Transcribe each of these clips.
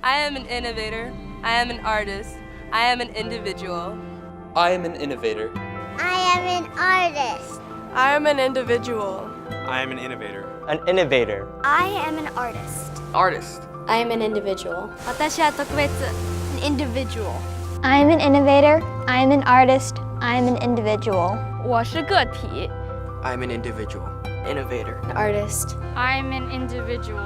I am an innovator. I am an artist. I am an individual. I am an innovator. I am an artist. I am an individual. I am an innovator. An innovator. I am an artist. Artist. I am an individual. 私は特別 an individual. I am an innovator. I am an artist. I am an individual. 我是个体。 I am an individual. Innovator. An artist. I'm an individual.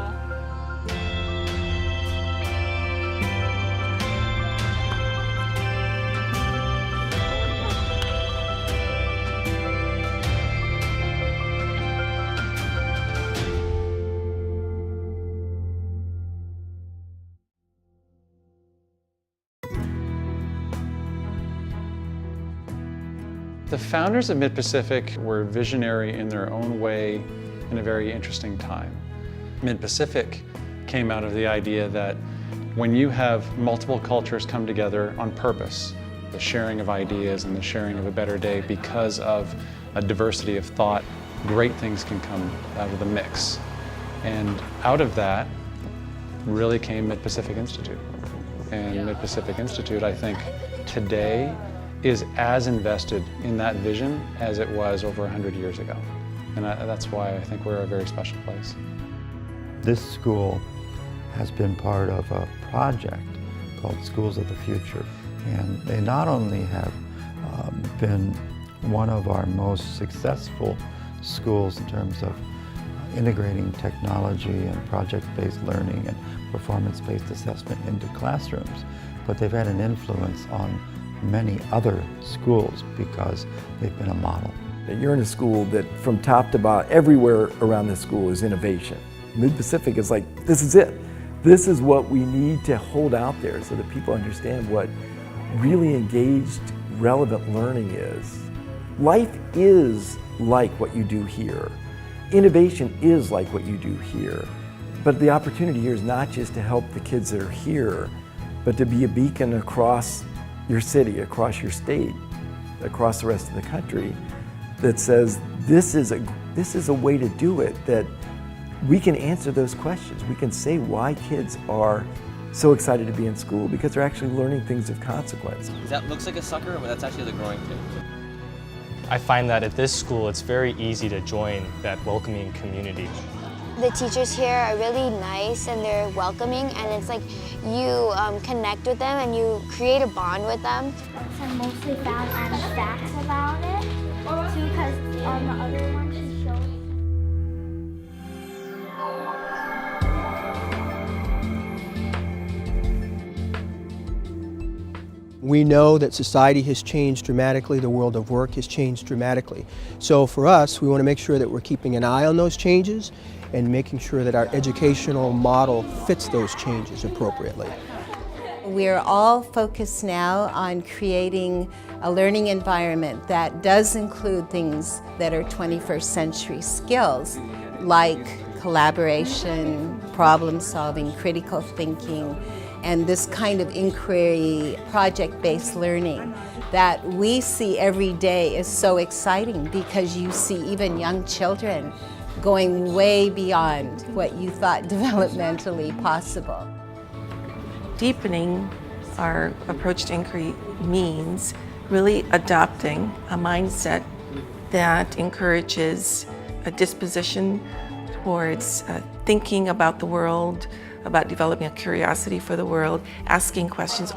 The founders of Mid-Pacific were visionary in their own way in a very interesting time. Mid-Pacific came out of the idea that when you have multiple cultures come together on purpose, the sharing of ideas and the sharing of a better day because of a diversity of thought, great things can come out of the mix. And out of that really came Mid-Pacific Institute. And Mid-Pacific Institute, I think, today is as invested in that vision as it was over 100 years ago. And that's why I think we're a very special place. This school has been part of a project called Schools of the Future. And they not only have been one of our most successful schools in terms of integrating technology and project-based learning and performance-based assessment into classrooms, but they've had an influence on many other schools because they've been a model. You're in a school that from top to bottom, everywhere around this school is innovation. Mid-Pacific is like, this is it. This is what we need to hold out there so that people understand what really engaged, relevant learning is. Life is like what you do here. Innovation is like what you do here. But the opportunity here is not just to help the kids that are here, but to be a beacon across your city, across your state, across the rest of the country that says this is a way to do it, that we can answer those questions. We can say why kids are so excited to be in school because they're actually learning things of consequence. That looks like a sucker, but that's actually the growing thing. I find that at this school it's very easy to join that welcoming community. The teachers here are really nice and they're welcoming, and it's like you connect with them and you create a bond with them. I mostly found facts about it too, because on the other ones she showed. We know that society has changed dramatically, the world of work has changed dramatically. So for us, we want to make sure that we're keeping an eye on those changes and making sure that our educational model fits those changes appropriately. We're all focused now on creating a learning environment that does include things that are 21st century skills, like collaboration, problem solving, critical thinking, and this kind of inquiry, project-based learning that we see every day is so exciting because you see even young children going way beyond what you thought developmentally possible. Deepening our approach to inquiry means really adopting a mindset that encourages a disposition towards thinking about the world, about developing a curiosity for the world, asking questions.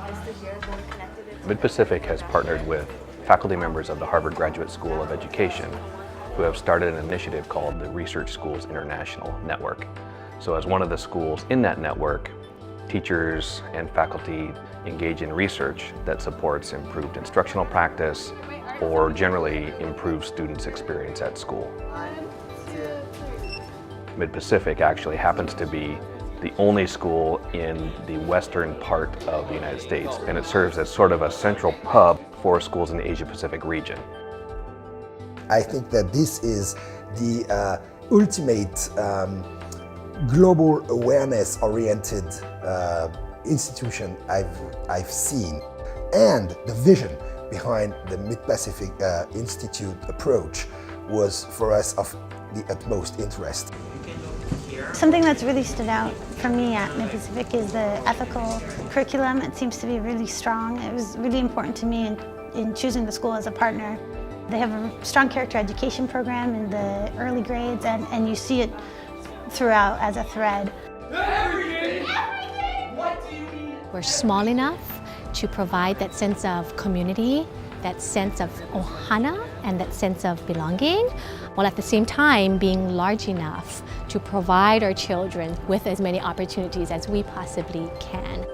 Mid-Pacific has partnered with faculty members of the Harvard Graduate School of Education who have started an initiative called the Research Schools International Network. So as one of the schools in that network, teachers and faculty engage in research that supports improved instructional practice or generally improves students' experience at school. Mid-Pacific actually happens to be the only school in the western part of the United States, and it serves as sort of a central hub for schools in the Asia-Pacific region. I think that this is the ultimate global awareness-oriented institution I've seen, and the vision behind the Mid-Pacific Institute approach was for us of the utmost interest. You can look here Something that's really stood out for me at Mid-Pacific is the ethical curriculum. It seems to be really strong. It was really important to me in choosing the school as a partner. They have a strong character education program in the early grades, and you see it throughout as a thread. We're small enough to provide that sense of community, that sense of ohana, and that sense of belonging, while at the same time being large enough to provide our children with as many opportunities as we possibly can.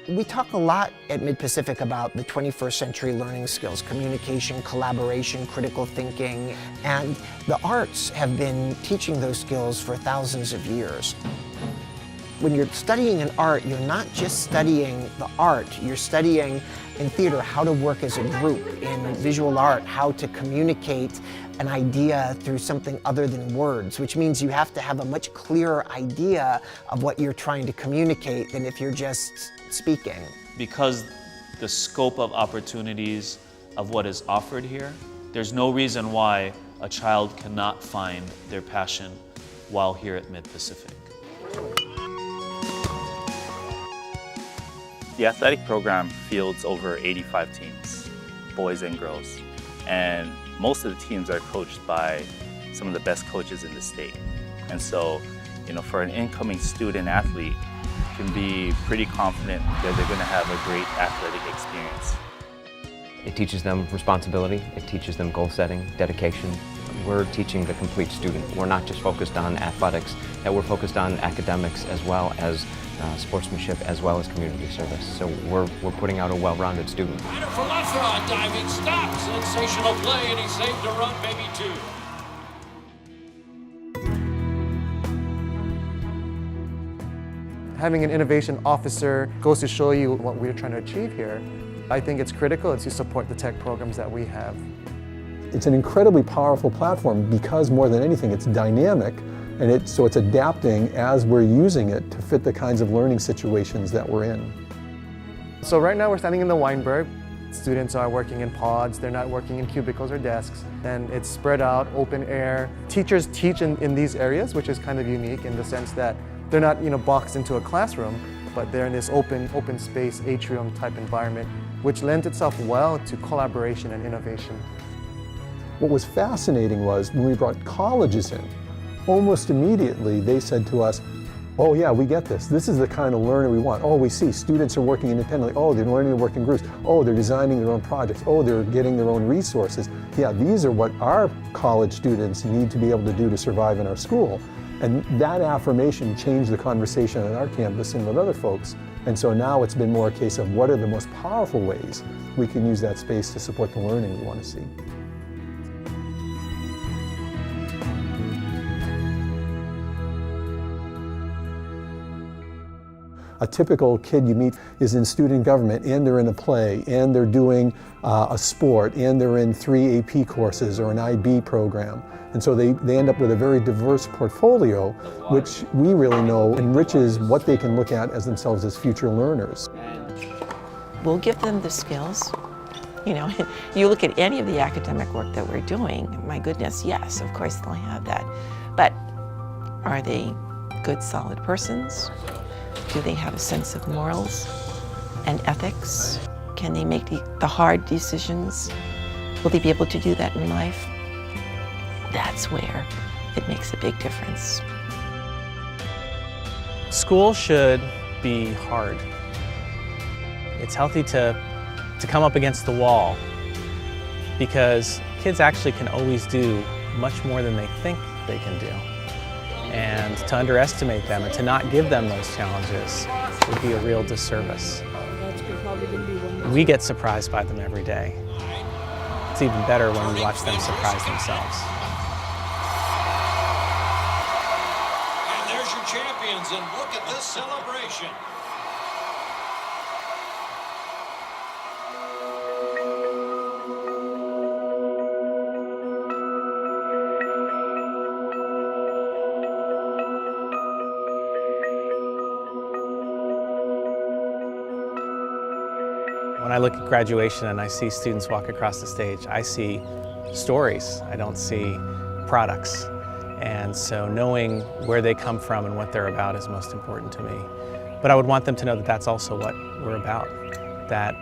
We talk a lot at Mid-Pacific about the 21st century learning skills, communication, collaboration, critical thinking, and the arts have been teaching those skills for thousands of years. When you're studying an art, you're not just studying the art, you're studying in theater how to work as a group, in visual art how to communicate an idea through something other than words, which means you have to have a much clearer idea of what you're trying to communicate than if you're just speaking. Because the scope of opportunities of what is offered here, there's no reason why a child cannot find their passion while here at Mid-Pacific. The athletic program fields over 85 teams, boys and girls, and most of the teams are coached by some of the best coaches in the state. And so, for an incoming student athlete, can be pretty confident that they're going to have a great athletic experience. It teaches them responsibility, it teaches them goal setting, dedication. We're teaching the complete student. We're not just focused on athletics, we're focused on academics as well as sportsmanship as well as community service. So we're putting out a well-rounded student. For left diving, stop, sensational play, and he saved a run, maybe two. Having an innovation officer goes to show you what we're trying to achieve here. I think it's critical to support the tech programs that we have. It's an incredibly powerful platform because more than anything it's dynamic, and so it's adapting as we're using it to fit the kinds of learning situations that we're in. So right now we're standing in the Weinberg. Students are working in pods, they're not working in cubicles or desks, and it's spread out, open air. Teachers teach in these areas, which is kind of unique in the sense that they're not boxed into a classroom, but they're in this open space, atrium type environment, which lends itself well to collaboration and innovation. What was fascinating was when we brought colleges in, almost immediately they said to us, oh yeah, we get this. This is the kind of learner we want. Oh, we see students are working independently. Oh, they're learning to work in groups. Oh, they're designing their own projects. Oh, they're getting their own resources. Yeah, these are what our college students need to be able to do to survive in our school. And that affirmation changed the conversation on our campus and with other folks. And so now it's been more a case of what are the most powerful ways we can use that space to support the learning we want to see. A typical kid you meet is in student government, and they're in a play, and they're doing a sport, and they're in 3 AP courses or an IB program. And so they end up with a very diverse portfolio, which we really know enriches what they can look at as themselves as future learners. We'll give them the skills. You look at any of the academic work that we're doing, my goodness, yes, of course they'll have that. But are they good, solid persons? Do they have a sense of morals and ethics? Can they make the hard decisions? Will they be able to do that in life? That's where it makes a big difference. School should be hard. It's healthy to come up against the wall because kids actually can always do much more than they think they can do. And to underestimate them and to not give them those challenges would be a real disservice. We get surprised by them every day. It's even better when we watch them surprise themselves. And there's your champions, and look at this celebration. When I look at graduation and I see students walk across the stage, I see stories, I don't see products. And so knowing where they come from and what they're about is most important to me. But I would want them to know that that's also what we're about, that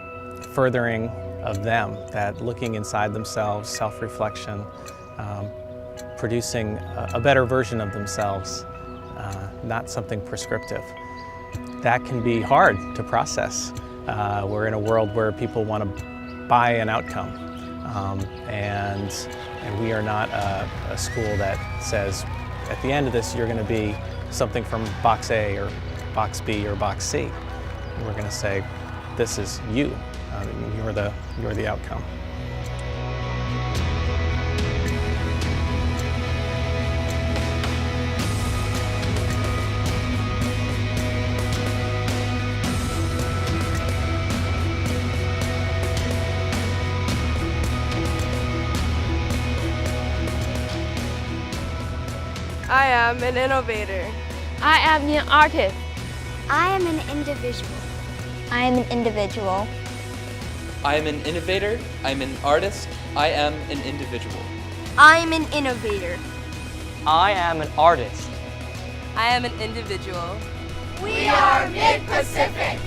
furthering of them, that looking inside themselves, self-reflection, producing a better version of themselves, not something prescriptive. That can be hard to process. We're in a world where people want to buy an outcome, and we are not a school that says, at the end of this, you're going to be something from box A or box B or box C. We're going to say, this is you. You're the outcome. I am an innovator. I am an artist. I am an individual. I am an individual. I am an innovator. I'm an artist. I am an individual. I am an innovator. I am an artist. I am an individual. We are Mid-Pacific.